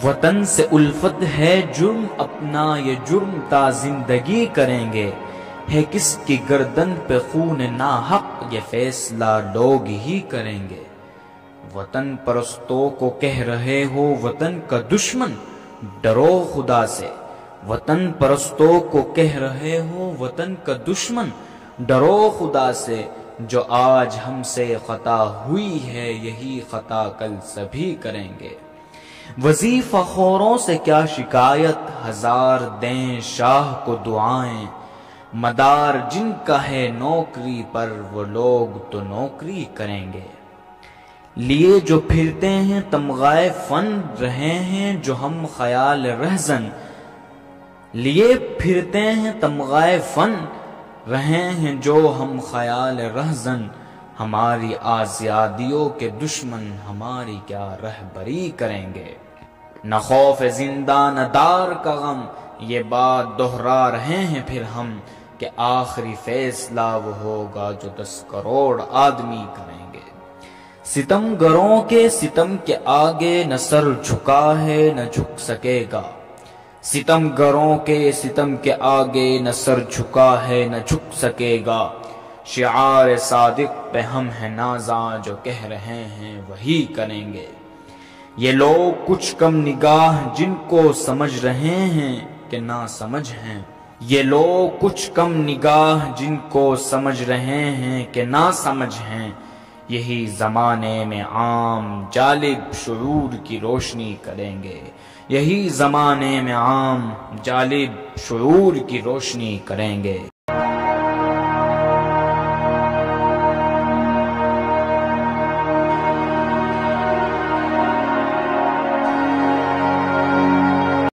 وطن سے الفت ہے جرم اپنا یہ جرم تا زندگی کریں گے، ہے کس کی گردن پہ خون ناحق یہ فیصلہ لوگ ہی کریں گے۔ وطن پرستوں کو کہہ رہے ہو وطن کا دشمن، ڈرو خدا سے۔ وطن پرستوں کو کہہ رہے ہو وطن کا دشمن، ڈرو خدا سے۔ جو آج ہم سے خطا ہوئی ہے یہی خطا کل سبھی کریں گے۔ وظیفہ خوروں سے کیا شکایت، ہزار دیں شاہ کو دعائیں، مدار جن کا ہے نوکری پر وہ لوگ تو نوکری کریں گے۔ لیے جو پھرتے ہیں تمغائے فن، رہے ہیں جو ہم خیال رہزن، لیے پھرتے ہیں تمغائے فن، رہے ہیں جو ہم خیال رہزن۔ ہماری آزادیوں کے دشمن ہماری کیا رہبری کریں گے۔ نہ خوف زندہ نہ دار کا غم، یہ بات دہرا رہے ہیں پھر ہم، کہ آخری فیصلہ وہ ہوگا جو 10 کروڑ آدمی کریں گے۔ ستم گروں کے ستم کے آگے نہ سر جھکا ہے نہ جھک سکے گا، ستم گروں کے ستم کے آگے نہ سر جھکا ہے نہ جھک سکے گا۔ شعار صادق پہ ہم ہیں نازاں، جو کہہ رہے ہیں وہی کریں گے۔ یہ لوگ کچھ کم نگاہ جن کو سمجھ رہے ہیں کہ نہ سمجھ ہیں، یہ لوگ کچھ کم نگاہ جن کو سمجھ رہے ہیں کہ نہ سمجھ ہیں۔ یہی زمانے میں عام جالب شعور کی روشنی کریں گے، یہی زمانے میں عام جالب شعور کی روشنی کریں گے۔